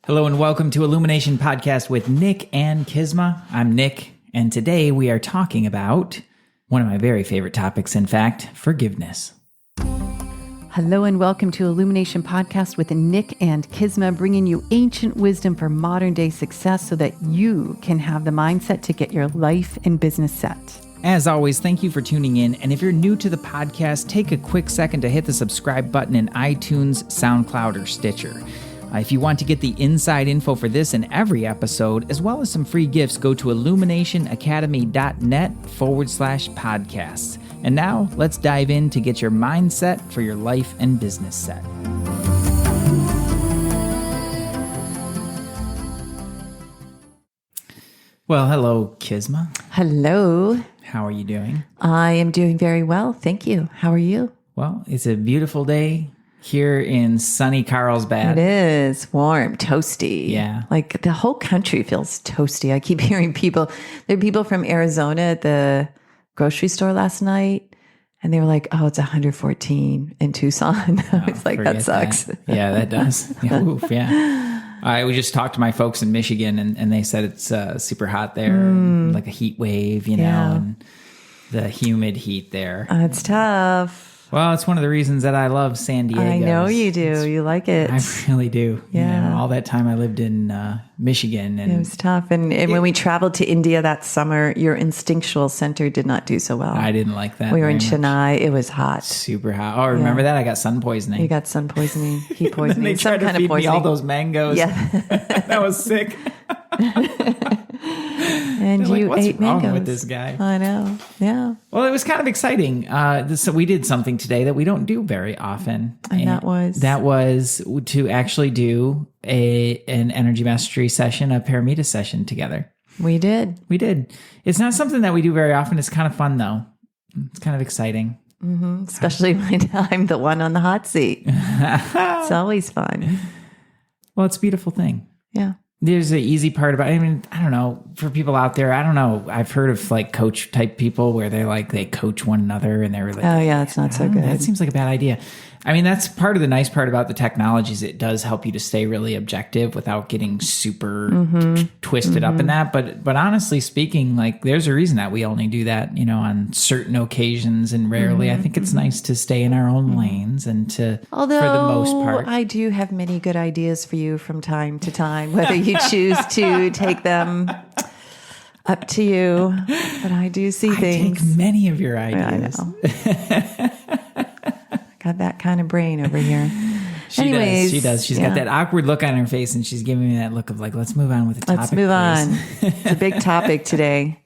Hello and welcome to Illumination Podcast with Nick and Kizma. I'm Nick, and today we are talking about one of my very favorite topics, in fact, forgiveness. Hello and welcome to Illumination Podcast with Nick and Kizma, bringing you ancient wisdom for modern day success so that you can have the mindset to get your life and business set. As always, thank you for tuning in. And if you're new to the podcast, take a quick second to hit the subscribe button in iTunes, SoundCloud, or Stitcher. If you want to get the inside info for this and every episode, as well as some free gifts, go to illuminationacademy.net/podcasts. And now let's dive in to get your mindset for your life and business set. Well, hello, Kizma. Hello. How are you doing? I am doing very well. Thank you. How are you? Well, it's a beautiful day here in sunny Carlsbad. It is warm, toasty. Yeah. Like the whole country feels toasty. I keep hearing there are people from Arizona at the grocery store last night, and they were like, oh, it's 114 in Tucson. I was like, that sucks. That. Yeah, that does. Yeah, oof, yeah. We just talked to my folks in Michigan, and they said it's super hot there, like a heat wave, and the humid heat there. It's tough. Well, it's one of the reasons that I love San Diego. I know you do. You like it. I really do. Yeah. All that time I lived in Michigan. And it was tough. And when we traveled to India that summer, your instinctual center did not do so well. I didn't like that. We were in Chennai. It was hot. Super hot. Oh, remember that? I got sun poisoning. You got sun poisoning, heat poisoning. They tried to feed me all those mangoes. Yeah. That was sick. And you what's ate wrong mangoes with this guy? I know. Yeah. Well, it was kind of exciting. So we did something today that we don't do very often. And that was to actually do an energy mastery session, a Paramita session together. We did. It's not something that we do very often. It's kind of fun though. It's kind of exciting. Mm-hmm. Especially when I'm the one on the hot seat. It's always fun. Well, it's a beautiful thing. Yeah. There's an easy part about, I don't know, for people out there, I don't know. I've heard of like coach type people where they coach one another and they're like, oh yeah, it's not so good. That seems like a bad idea. That's part of the nice part about the technologies. It does help you to stay really objective without getting super twisted up in that. But honestly speaking, like there's a reason that we only do that, on certain occasions and rarely. I think it's nice to stay in our own lanes and for the most part. I do have many good ideas for you from time to time, whether you choose to take them up to you. But I do see things. I take many of your ideas. I know. Got that kind of brain over here. She does. She's got that awkward look on her face, and she's giving me that look of like, let's move on with the topic. Let's move on. It's a big topic today.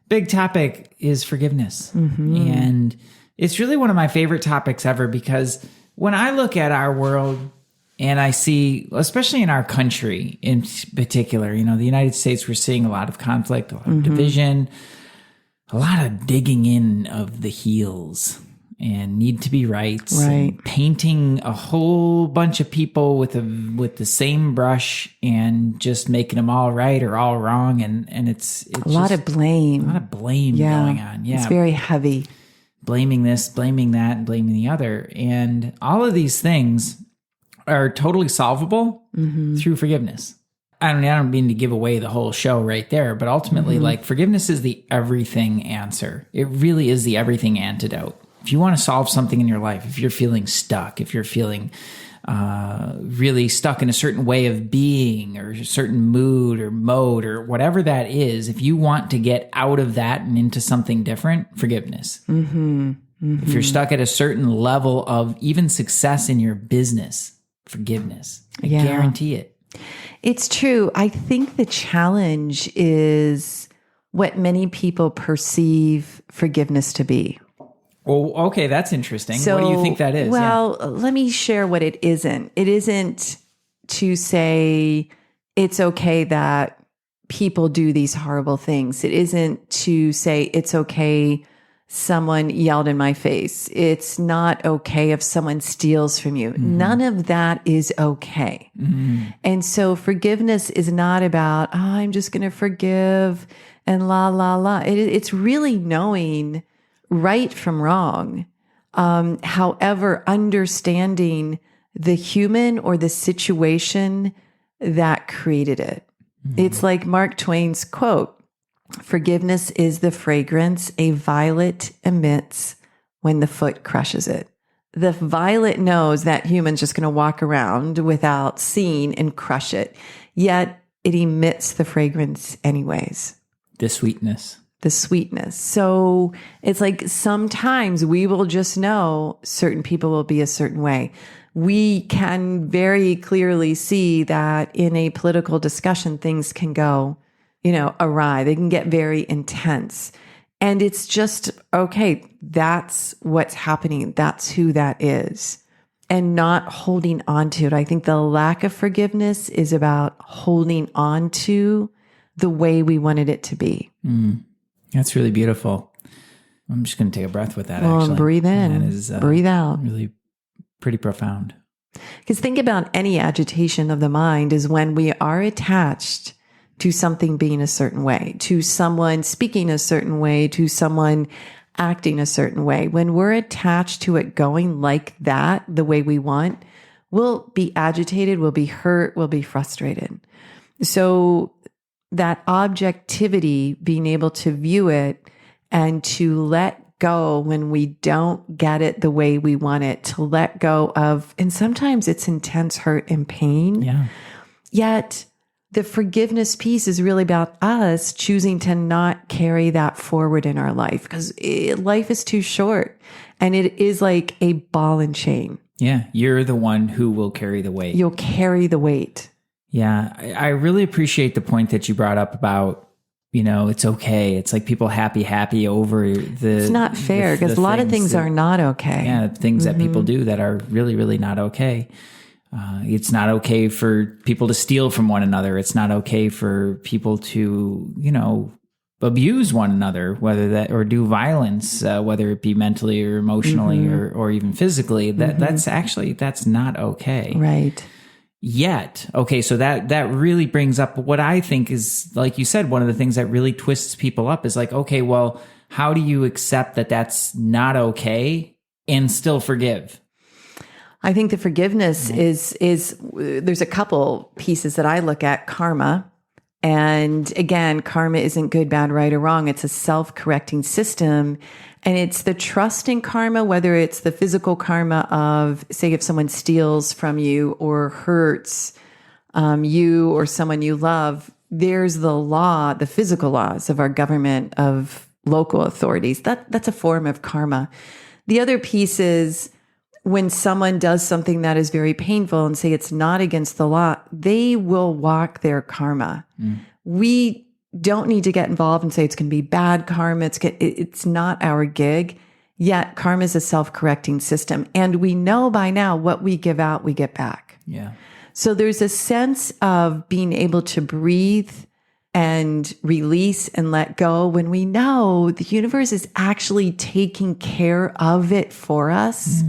Big topic is forgiveness. And it's really one of my favorite topics ever because when I look at our world and I see, especially in our country in particular, the United States, we're seeing a lot of conflict, a lot of division, a lot of digging in of the heels and need to be rights, and painting a whole bunch of people with the same brush and just making them all right or all wrong, and it's a lot of blame going on. Yeah, it's very heavy. Blaming this, blaming that, and blaming the other, and all of these things are totally solvable through forgiveness. I don't mean to give away the whole show right there, but ultimately, like forgiveness is the everything answer. It really is the everything antidote. If you want to solve something in your life, if you're feeling stuck, if you're feeling really stuck in a certain way of being or a certain mood or mode or whatever that is, if you want to get out of that and into something different, forgiveness. If you're stuck at a certain level of even success in your business, forgiveness. I guarantee it. It's true. I think the challenge is what many people perceive forgiveness to be. Well, okay, that's interesting. What do you think that is? Well, let me share what it isn't. It isn't to say it's okay that people do these horrible things. It isn't to say it's okay someone yelled in my face. It's not okay if someone steals from you. None of that is okay. And so forgiveness is not about, I'm just going to forgive and la, la, la. It's really knowing right from wrong. However, understanding the human or the situation that created it. It's like Mark Twain's quote, "Forgiveness is the fragrance a violet emits when the foot crushes it." The violet knows that human's just going to walk around without seeing and crush it, yet it emits the fragrance anyways. The sweetness. The sweetness. So it's like sometimes we will just know certain people will be a certain way. We can very clearly see that in a political discussion, things can go, awry. They can get very intense. And it's just, okay, that's what's happening. That's who that is. And not holding on to it. I think the lack of forgiveness is about holding on to the way we wanted it to be. That's really beautiful. I'm just going to take a breath with that, actually. Breathe in, that is, breathe out. Really pretty profound. Because think about any agitation of the mind is when we are attached to something being a certain way, to someone speaking a certain way, to someone acting a certain way. When we're attached to it going like that, the way we want, we'll be agitated, we'll be hurt, we'll be frustrated. So that objectivity, being able to view it and to let go when we don't get it the way we want it, to let go of, and sometimes it's intense hurt and pain. Yeah. Yet the forgiveness piece is really about us choosing to not carry that forward in our life because life is too short and it is like a ball and chain. Yeah. You're the one who will carry the weight. You'll carry the weight. Yeah. I really appreciate the point that you brought up about, it's okay. It's like people happy over It's not fair because a lot of things are not okay. Yeah. Things that people do that are really, really not okay. It's not okay for people to steal from one another. It's not okay for people to, abuse one another, or do violence, whether it be mentally or emotionally or even physically. That's not okay. Right. Yet, okay, so that really brings up what I think is, like you said, one of the things that really twists people up is like, okay, well, how do you accept that that's not okay and still forgive? I think the forgiveness is there's a couple pieces that I look at. Karma. And again, karma isn't good, bad, right, or wrong. It's a self-correcting system. And it's the trust in karma, whether it's the physical karma of, say, if someone steals from you or hurts you or someone you love, there's the law, the physical laws of our government, of local authorities. That's a form of karma. The other piece is when someone does something that is very painful and say it's not against the law, they will walk their karma. We don't need to get involved and say it's going to be bad karma. It's not our gig. Yet karma is a self-correcting system. And we know by now what we give out, we get back. Yeah. So there's a sense of being able to breathe and release and let go when we know the universe is actually taking care of it for us.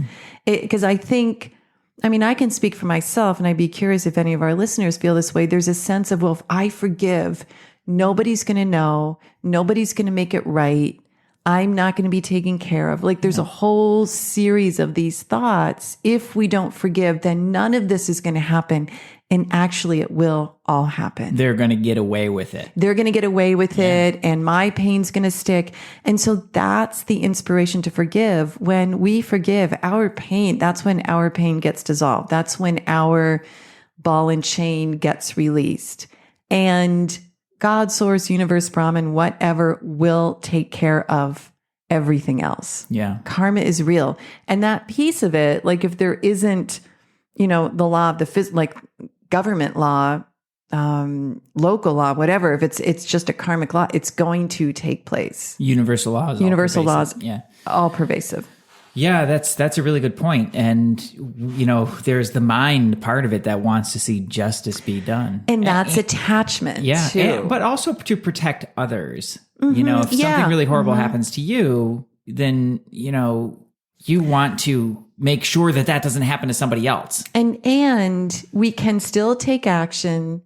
Because I can speak for myself, and I'd be curious if any of our listeners feel this way. There's a sense of, well, if I forgive, nobody's going to know. Nobody's going to make it right. I'm not going to be taken care of. Like there's a whole series of these thoughts. If we don't forgive, then none of this is going to happen. And actually it will all happen. They're going to get away with it. They're going to get away with it. And my pain's going to stick. And so that's the inspiration to forgive. When we forgive our pain, that's when our pain gets dissolved. That's when our ball and chain gets released. And God, source, universe, Brahman, whatever will take care of everything else. Yeah. Karma is real. And that piece of it, like if there isn't, the law of like government law, local law, whatever, if it's just a karmic law, it's going to take place. Universal laws. Yeah. All pervasive. Yeah, that's a really good point. And, there's the mind part of it that wants to see justice be done. And that's attachment. Yeah. Too. But also to protect others. If something really horrible happens to you, then, you want to make sure that doesn't happen to somebody else. And we can still take action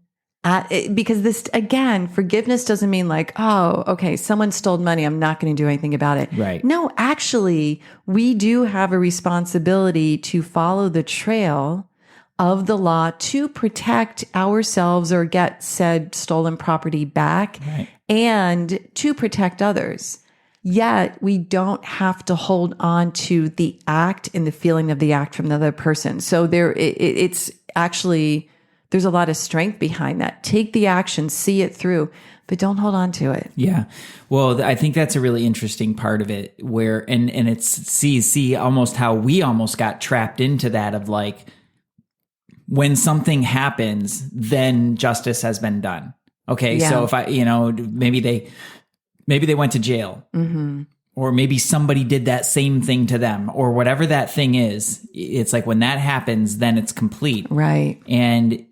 because this, again, forgiveness doesn't mean like, oh, okay, someone stole money, I'm not going to do anything about it. Right. No, actually, we do have a responsibility to follow the trail of the law to protect ourselves or get said stolen property back Right. and to protect others. Yet we don't have to hold on to the act and the feeling of the act from the other person. So it's actually, there's a lot of strength behind that. Take the action, see it through, but don't hold on to it. Yeah. Well, I think that's a really interesting part of it where, and it's see almost how we almost got trapped into that of like, when something happens, then justice has been done. Okay. Yeah. So if maybe they went to jail, or maybe somebody did that same thing to them, or whatever that thing is. It's like when that happens, then it's complete. Right. And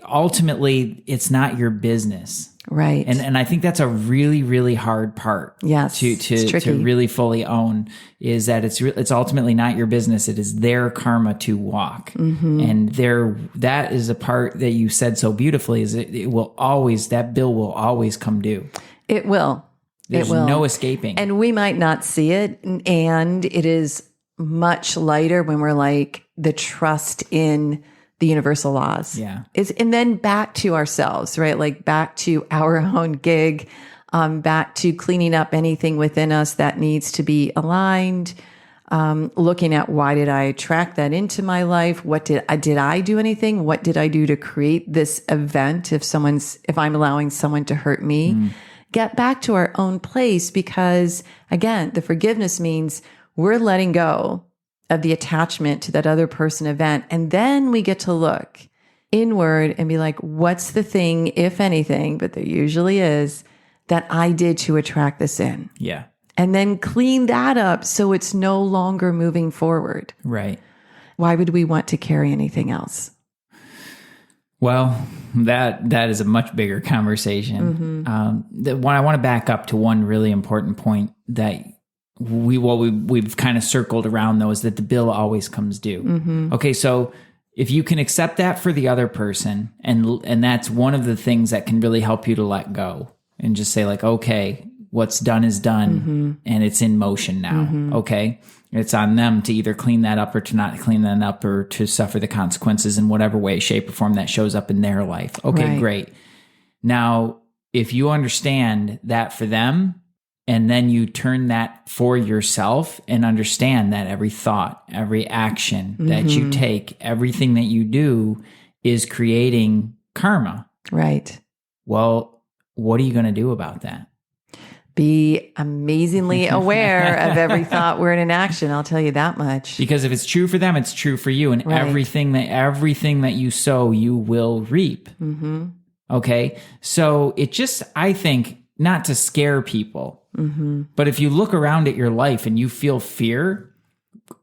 ultimately it's not your business. Right. And I think that's a really, really hard part. Yes, To it's tricky. really fully own is that it's ultimately not your business. It is their karma to walk. And that is a part that you said so beautifully is it will always, that bill will always come due. It will. There's it will. no escaping. And we might not see it. And it is much lighter when we're like the trust in the universal laws. Yeah. And then back to ourselves, right? Like back to our own gig, back to cleaning up anything within us that needs to be aligned. Looking at why did I attract that into my life? What did I do anything? What did I do to create this event? If I'm allowing someone to hurt me, get back to our own place, because again, the forgiveness means we're letting go of the attachment to that other person event. And then we get to look inward and be like, what's the thing, if anything, but there usually is, that I did to attract this in? Yeah. And then clean that up so it's no longer moving forward. Right. Why would we want to carry anything else? Well, that is a much bigger conversation. I want to back up to one really important point that we've kind of circled around, though, is that the bill always comes due. Okay, so if you can accept that for the other person, and that's one of the things that can really help you to let go and just say like, okay, what's done is done, and it's in motion now. Okay, it's on them to either clean that up or to not clean that up, or to suffer the consequences in whatever way, shape, or form that shows up in their life. Okay, Right. great. Now, if you understand that for them, and then you turn that for yourself and understand that every thought, every action that you take, everything that you do is creating karma. Right. Well, what are you going to do about that? Be amazingly aware of every thought, word, and action. I'll tell you that much. Because if it's true for them, it's true for you. And Right. everything that you sow, you will reap. Okay. So it just, I think, not to scare people, but if you look around at your life and you feel fear,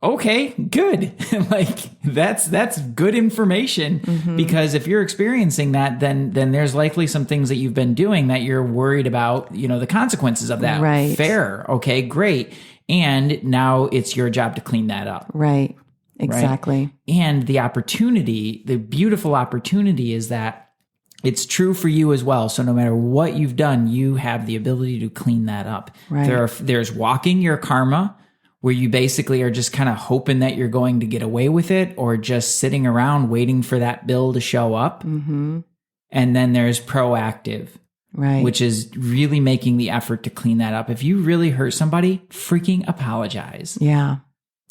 okay, good. Like that's good information, because if you're experiencing that, then there's likely some things that you've been doing that you're worried about, the consequences of that. Right. Fair. Okay, great. And now it's your job to clean that up. Right. Exactly. And the beautiful opportunity is that it's true for you as well. So no matter what you've done, you have the ability to clean that up. Right. There's walking your karma, where you basically are just kind of hoping that you're going to get away with it, or just sitting around waiting for that bill to show up. And then there's proactive, Right. which is really making the effort to clean that up. If you really hurt somebody, freaking apologize. Yeah.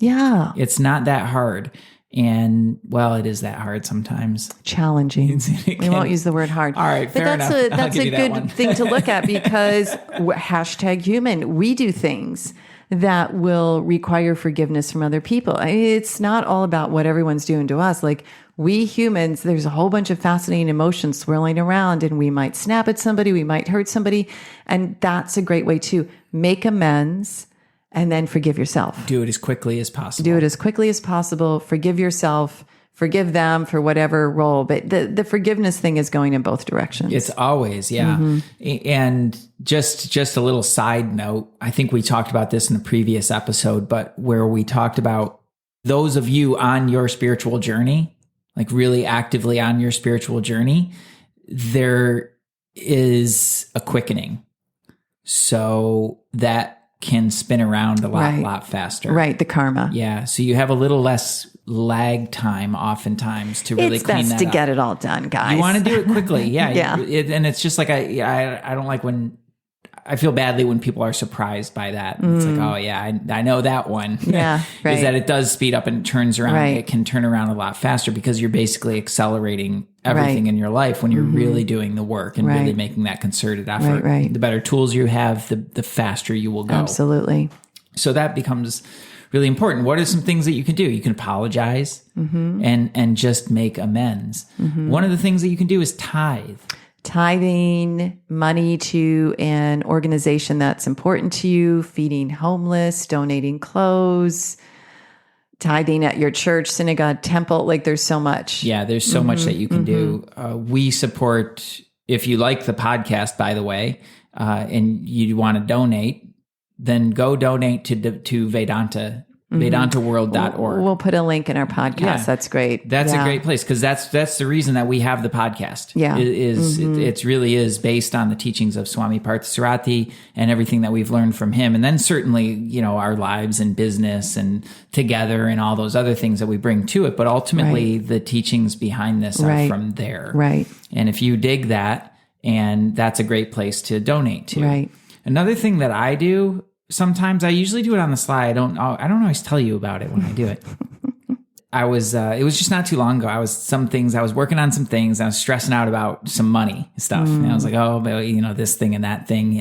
Yeah. It's not that hard. And well, it is that hard sometimes. Challenging. We won't use the word hard. All right, fair enough. That's I'll a give you that good one. thing to look at, because #human, we do things that will require forgiveness from other people. It's not all about what everyone's doing to us. Like, we humans, there's a whole bunch of fascinating emotions swirling around, and we might snap at somebody, we might hurt somebody. And that's a great way to make amends and then forgive yourself. Do it as quickly as possible. Do it as quickly as possible. Forgive yourself. Forgive them for whatever role. But the forgiveness thing is going in both directions. It's always, yeah. And just a little side note, I think we talked about this in the previous episode, but where we talked about those of you on your spiritual journey, like really actively on your spiritual journey, there is a quickening. So that can spin around a Right. lot faster. Right. The karma. Yeah. So you have a little less lag time oftentimes to really It's clean best that to up. get it all done, guys. You want to do it quickly. Yeah. Yeah. And it's just like, I don't like when I feel badly when people are surprised by that. It's like, oh yeah, I know that one. Yeah, right. Is that it does speed up and it turns around. Right. It can turn around a lot faster because you're basically accelerating everything Right. in your life when you're really doing the work and really Right. making that concerted effort. right. The better tools you have, the faster you will go. Absolutely. So that becomes really important. What are some things that you can do? You can apologize and just make amends. One of the things that you can do is tithe. Tithing money to an organization that's important to you, feeding homeless, donating clothes, tithing at your church, synagogue, temple. Like there's so much. Yeah, there's so much that you can do. We support, if you like the podcast, by the way, and you want to donate, then go donate to Vedanta, VedantaWorld.org. We'll put a link in our podcast. Yeah. That's great. That's Yeah. a great place because that's the reason that we have the podcast. Yeah. It really is based on the teachings of Swami Parthasarathi and everything that we've learned from him, and then certainly our lives and business and together and all those other things that we bring to it. But ultimately, the teachings behind this are Right. from there. Right. And if you dig that, and that's a great place to donate to. Right. Another thing that I do. Sometimes I usually do it on the slide. I don't always tell you about it when I do it. It was just not too long ago. I was working on some things. I was stressing out about some money stuff. And I was like, oh, but, this thing and that thing,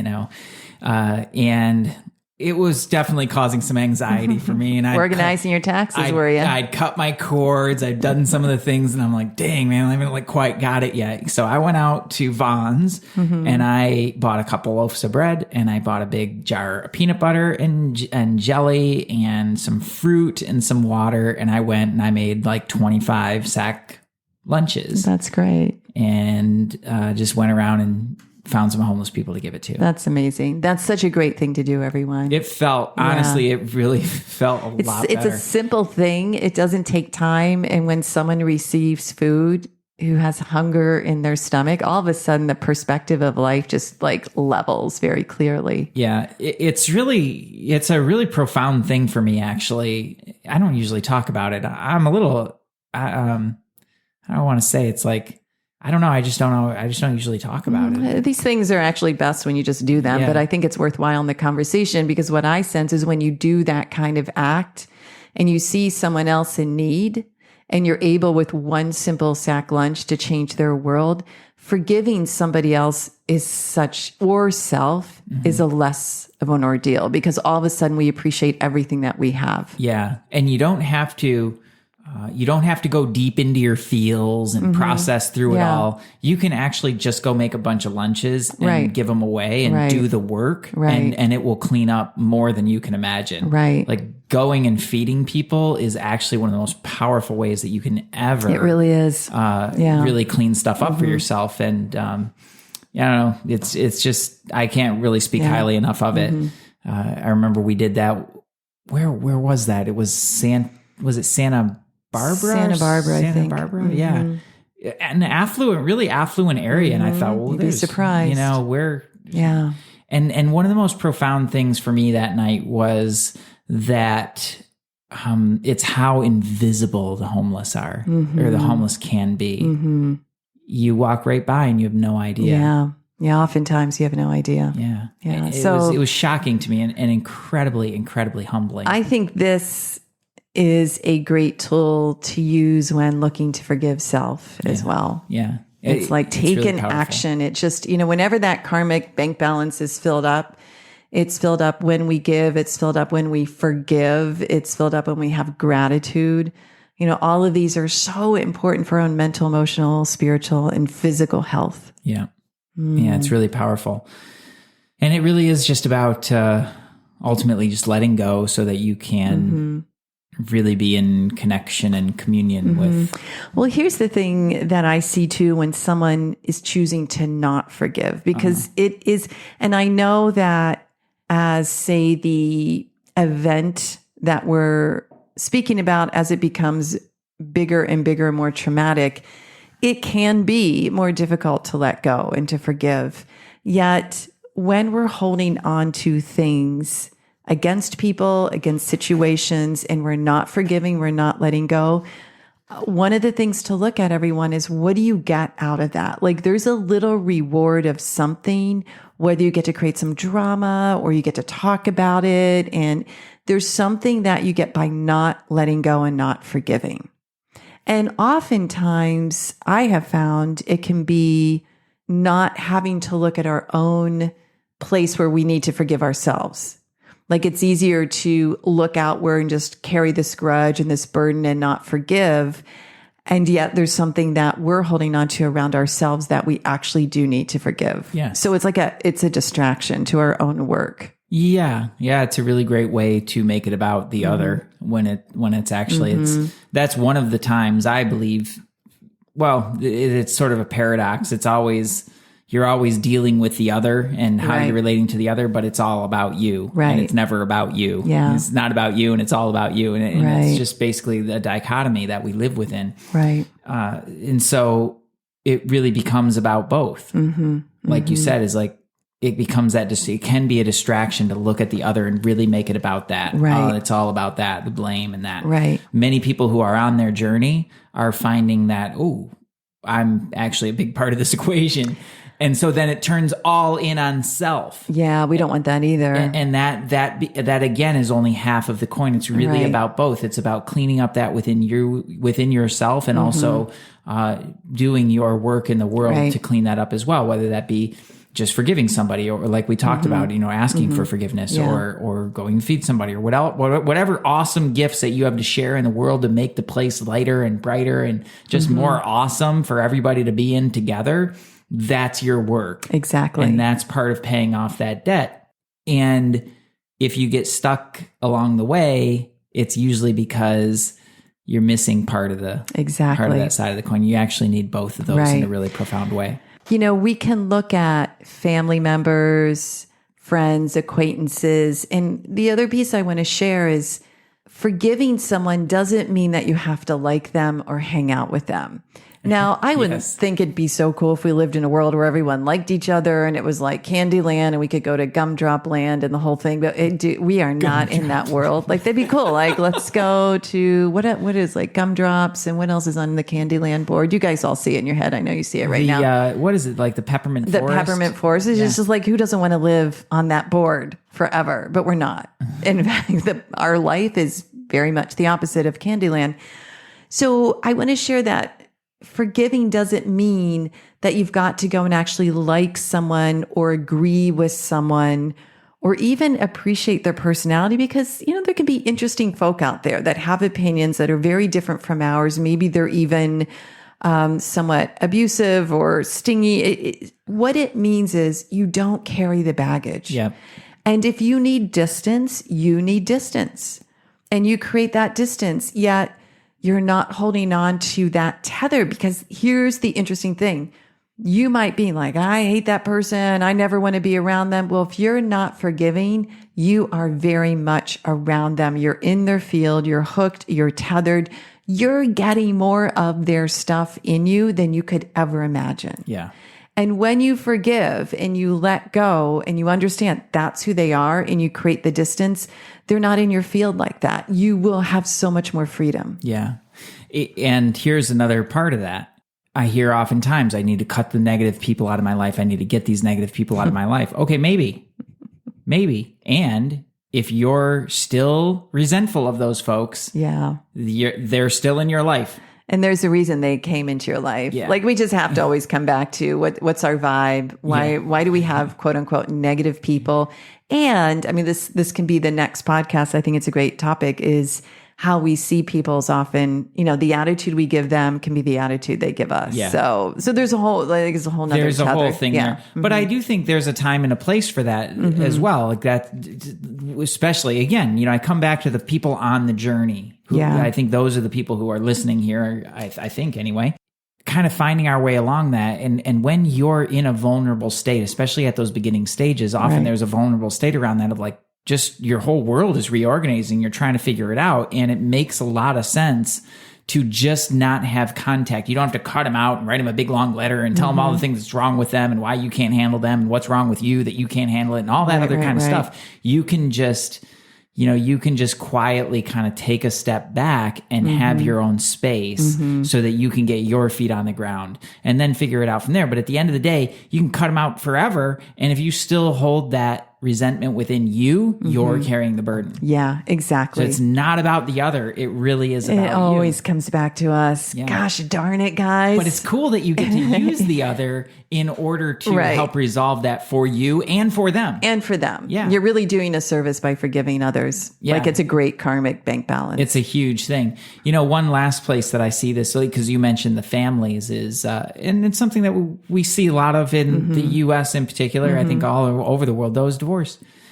and it was definitely causing some anxiety for me. And Organizing your taxes, were you? I'd cut my cords. I'd done some of the things, and I'm like, dang, man, I haven't quite got it yet. So I went out to Vaughn's and I bought a couple loaves of bread, and I bought a big jar of peanut butter and jelly and some fruit and some water. And I went and I made 25 sack lunches That's great. and just went around and found some homeless people to give it to. That's amazing. That's such a great thing to do, everyone. It felt, honestly, it really felt a lot It's better. a simple thing. It doesn't take time. And when someone receives food who has hunger in their stomach, all of a sudden the perspective of life just levels very clearly. Yeah, it's a really profound thing for me, actually. I don't usually talk about it. I'm a little, I don't want to say it's I don't know. I just don't know. I just don't usually talk about it. These things are actually best when you just do them, Yeah. but I think it's worthwhile in the conversation because what I sense is when you do that kind of act and you see someone else in need and you're able with one simple sack lunch to change their world, forgiving somebody else is is a less of an ordeal because all of a sudden we appreciate everything that we have. Yeah, and you don't have to. You don't have to go deep into your feels and process through it Yeah. all. You can actually just go make a bunch of lunches and Right. give them away and Right. do the work, Right. and it will clean up more than you can imagine. Right. Going and feeding people is actually one of the most powerful ways that you can ever. It really is. Really clean stuff up for yourself. And I don't know, it's just, I can't really speak highly enough of it. I remember we did that. Where was that? It was Santa Barbara? Santa Barbara, I Santa think. Barbara, yeah. An really affluent area. And I thought, well, You'd be there's, surprised. where, Yeah. and one of the most profound things for me that night was that it's how invisible the homeless are, or the homeless can be. You walk right by and you have no idea. Yeah. Yeah. Oftentimes you have no idea. Yeah. Yeah, It was shocking to me and incredibly, incredibly humbling. I think this is a great tool to use when looking to forgive self as well. yeah. It's take really an powerful. action. It just, whenever that karmic bank balance is filled up, it's filled up when we give, it's filled up when we forgive, it's filled up when we have gratitude. All of these are so important for our own mental, emotional, spiritual, and physical health. Yeah. Yeah. It's really powerful. And it really is just about ultimately just letting go so that you can really be in connection and communion with. Well, here's the thing that I see too when someone is choosing to not forgive, because it is, and I know that as, say, the event that we're speaking about, as it becomes bigger and bigger and more traumatic, it can be more difficult to let go and to forgive. Yet when we're holding on to things against people, against situations, and we're not forgiving, we're not letting go, one of the things to look at, everyone, is what do you get out of that? Like there's a little reward of something, whether you get to create some drama or you get to talk about it. And there's something that you get by not letting go and not forgiving. And oftentimes I have found it can be not having to look at our own place where we need to forgive ourselves. Like it's easier to look outward and just carry this grudge and this burden and not forgive. And yet there's something that we're holding on to around ourselves that we actually do need to forgive. Yeah. So it's like it's a distraction to our own work. Yeah. Yeah. It's a really great way to make it about the other when it's actually, that's one of the times I believe, well, it's sort of a paradox. It's always, you're always dealing with the other and how you're relating to the other, but it's all about you. Right. And it's never about you. Yeah. It's not about you and it's all about you. And it's just basically the dichotomy that we live within. Right. And so it really becomes about both. Like you said, is like, it becomes that it can be a distraction to look at the other and really make it about that. Right. It's all about that, the blame and that. Right. Many people who are on their journey are finding that, I'm actually a big part of this equation. And so then it turns all in on self. Yeah, we don't want that either. And that again is only half of the coin. It's really about both. It's about cleaning up that within yourself, and also doing your work in the world to clean that up as well. Whether that be just forgiving somebody, or like we talked about, asking for forgiveness, or going to feed somebody, or whatever awesome gifts that you have to share in the world to make the place lighter and brighter and just more awesome for everybody to be in together. That's your work. Exactly. And that's part of paying off that debt. And if you get stuck along the way, it's usually because you're missing part of part of that side of the coin. You actually need both of those in a really profound way. We can look at family members, friends, acquaintances. And the other piece I want to share is forgiving someone doesn't mean that you have to like them or hang out with them. Now, I would think it'd be so cool if we lived in a world where everyone liked each other and it was like Candyland and we could go to Gumdrop Land and the whole thing. But we are not in that world. Like, that'd be cool. Like, let's go to what is like Gumdrops, and what else is on the Candyland board? You guys all see it in your head. I know you see it right now. What is it? Like the Peppermint Forest? The Peppermint Forest is just like, who doesn't want to live on that board forever? But we're not. In fact, our life is very much the opposite of Candyland. So I want to share that forgiving doesn't mean that you've got to go and actually like someone or agree with someone or even appreciate their personality, because, there can be interesting folk out there that have opinions that are very different from ours. Maybe they're even somewhat abusive or stingy. What it means is you don't carry the baggage. Yeah. And if you need distance, you need distance. And you create that distance, yet you're not holding on to that tether, because here's the interesting thing. You might be like, I hate that person. I never want to be around them. Well, if you're not forgiving, you are very much around them. You're in their field. You're hooked. You're tethered. You're getting more of their stuff in you than you could ever imagine. Yeah. And when you forgive and you let go and you understand that's who they are and you create the distance, they're not in your field like that. You will have so much more freedom. Yeah. And here's another part of that. I hear oftentimes, I need to cut the negative people out of my life. I need to get these negative people out of my life. Okay, maybe. And if you're still resentful of those folks, they're still in your life. And there's a reason they came into your life. Yeah. Like, we just have to always come back to what's our vibe? Why do we have quote unquote negative people? And I mean, this can be the next podcast. I think it's a great topic, is how we see people is often, the attitude we give them can be the attitude they give us. Yeah. So there's a whole nother there's a whole thing there. Mm-hmm. But I do think there's a time and a place for that as well. Like that, especially again, I come back to the people on the journey. I think those are the people who are listening here. I think anyway, kind of finding our way along that. And when you're in a vulnerable state, especially at those beginning stages, often there's a vulnerable state around that of like, just your whole world is reorganizing. You're trying to figure it out. And it makes a lot of sense to just not have contact. You don't have to cut them out and write them a big long letter and tell them all the things that's wrong with them and why you can't handle them and what's wrong with you that you can't handle it and all that other kind of stuff. You can just you can just quietly kind of take a step back and have your own space so that you can get your feet on the ground and then figure it out from there. But at the end of the day, you can cut them out forever. And if you still hold that resentment within you, you're carrying the burden. Yeah, exactly. So it's not about the other. It really is about you. It always comes back to us. Yeah. Gosh darn it, guys. But it's cool that you get to use the other in order to help resolve that for you and for them. And for them. Yeah. You're really doing a service by forgiving others. Yeah. Like it's a great karmic bank balance. It's a huge thing. One last place that I see this, because you mentioned the families, is, and it's something that we see a lot of in the U.S. in particular, I think all over the world, those divorce.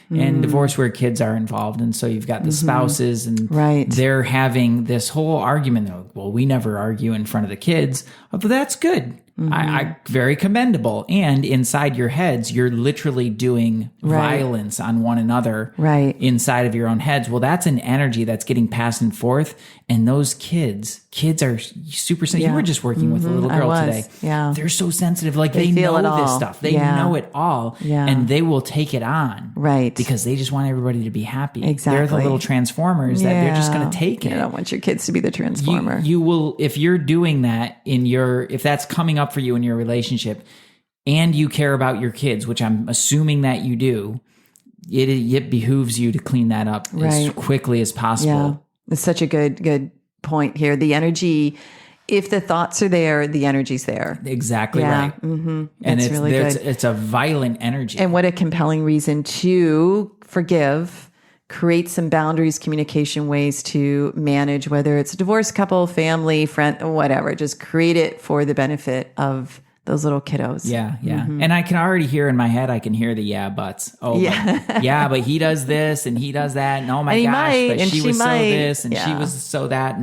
And divorce where kids are involved. And so you've got the spouses and they're having this whole argument. Well, we never argue in front of the kids. Oh, but that's good. I very commendable. And inside your heads, you're literally doing violence on one another inside of your own heads. Well, that's an energy that's getting passed and forth. And those kids are super sensitive. Yeah. You were just working with a little girl today. Yeah. They're so sensitive. Like they feel know it this all. stuff. They know it all. Yeah. And they will take it on. Right. Because they just want everybody to be happy. Exactly. They're the little transformers that they're just going to take it. You don't want your kids to be the transformer. You will, if you're doing that if that's coming up for you in your relationship and you care about your kids, which I'm assuming that you do, it behooves you to clean that up as quickly as possible. Yeah. It's such a good point here. The energy, if the thoughts are there, the energy's there. Exactly right. Mm-hmm. And it's really good. It's a violent energy. And what a compelling reason to forgive, create some boundaries, communication ways to manage, whether it's a divorced couple, family, friend, whatever. Just create it for the benefit of those little kiddos. Yeah. And I can already hear in my head, I can hear the buts. Oh, yeah. But he does this and he does that. And oh my gosh, but she was so this and she was so that.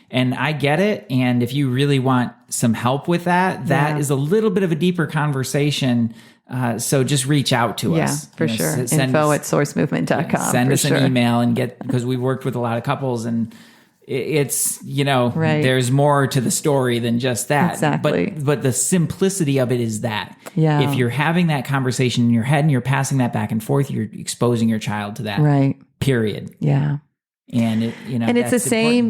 And I get it. And if you really want some help with that, that is a little bit of a deeper conversation. So just reach out to us. Yeah, for sure. Info@sourcemovement.com. Send us an email and because we've worked with a lot of couples and it's, there's more to the story than just that. Exactly. But the simplicity of it is that if you're having that conversation in your head and you're passing that back and forth, you're exposing your child to that. Right. Period. Yeah. And and it's the same,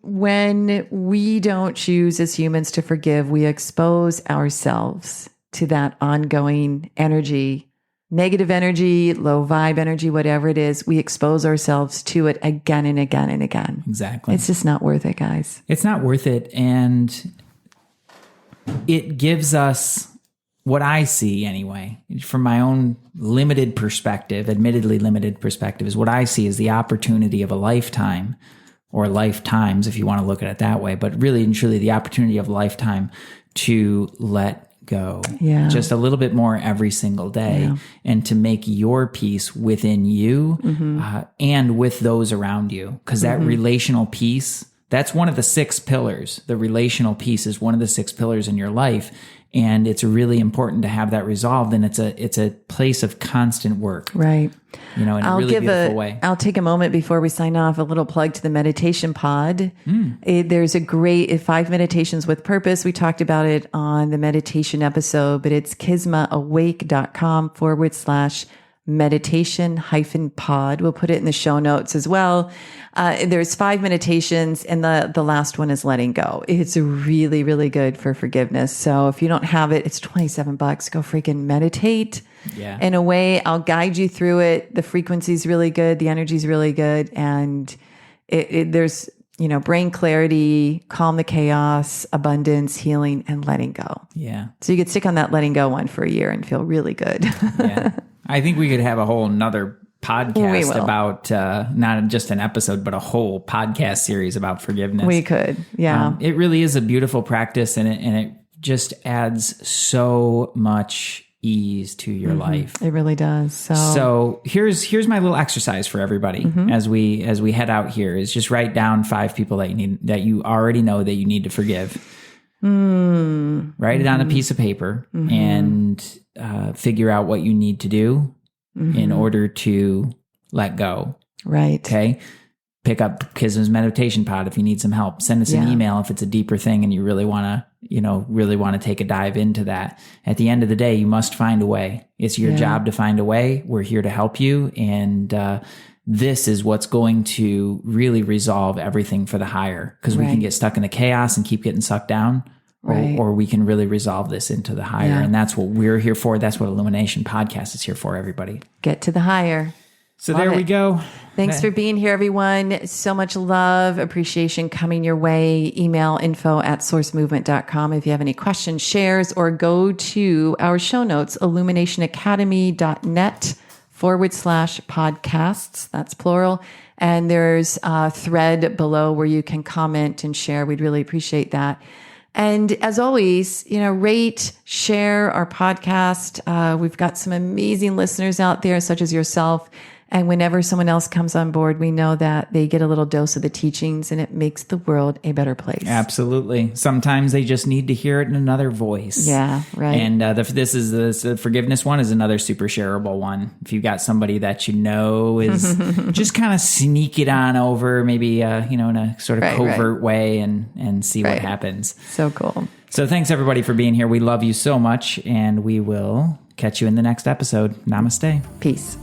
when we don't choose as humans to forgive, we expose ourselves to that ongoing energy, negative energy, low vibe energy, whatever it is. We expose ourselves to it again and again and again. Exactly. It's just not worth it, guys. It's not worth it. And it gives us what I see anyway, from my own limited perspective, admittedly limited perspective, is what I see is the opportunity of a lifetime, or lifetimes, if you want to look at it that way, but really and truly the opportunity of a lifetime to let go just a little bit more every single day and to make your peace within you and with those around you. Because that relational piece, that's one of the 6 pillars. The relational piece is one of the 6 pillars in your life. And it's really important to have that resolved. And it's a place of constant work. Right. In a really beautiful way. I'll take a moment before we sign off, a little plug to the meditation pod. There's a great 5 meditations with purpose. We talked about it on the meditation episode, but it's kismaawake.com/meditation-pod. We'll put it in the show notes as well. There's 5 meditations and the last one is letting go. It's really, really good for forgiveness. So if you don't have it, it's $27. Go freaking meditate. Yeah. In a way, I'll guide you through it. The frequency's really good. The energy's really good. And there's, brain clarity, calm the chaos, abundance, healing, and letting go. Yeah. So you could stick on that letting go one for a year and feel really good. Yeah. I think we could have a whole nother podcast about not just an episode, but a whole podcast series about forgiveness. We could. Yeah. It really is a beautiful practice and it just adds so much ease to your life. It really does. So here's my little exercise for everybody as we head out here is just write down 5 people that you already know that you need to forgive. Write it on a piece of paper and figure out what you need to do in order to let go. Right. Okay. Pick up Kisma's meditation pod if you need some help. Send us an email if it's a deeper thing and you really want to take a dive into that. At the end of the day, you must find a way. It's your job to find a way. We're here to help you. And this is what's going to really resolve everything for the higher, because we can get stuck in the chaos and keep getting sucked down, or we can really resolve this into the higher. And that's what we're here for. That's what Illumination Podcast is here for, everybody. Get to the higher. So there we go. Thanks for being here, everyone. So much love, appreciation coming your way. Email info@sourcemovement.com if you have any questions, shares, or go to our show notes, illuminationacademy.net/podcasts. That's plural. And there's a thread below where you can comment and share. We'd really appreciate that. And as always, rate, share our podcast. We've got some amazing listeners out there, such as yourself. And whenever someone else comes on board, we know that they get a little dose of the teachings and it makes the world a better place. Absolutely. Sometimes they just need to hear it in another voice. Yeah, right. And the forgiveness one is another super shareable one. If you've got somebody that is just kind of sneak it on over, maybe in a sort of covert way and see what happens. So cool. So thanks everybody for being here. We love you so much, and we will catch you in the next episode. Namaste. Peace.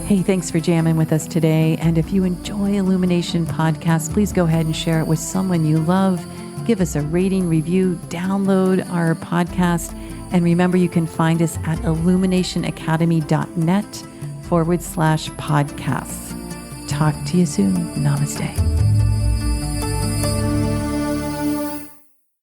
Hey, thanks for jamming with us today. And if you enjoy Illumination Podcast, please go ahead and share it with someone you love. Give us a rating, review, download our podcast. And remember, you can find us at illuminationacademy.net/podcasts. Talk to you soon. Namaste.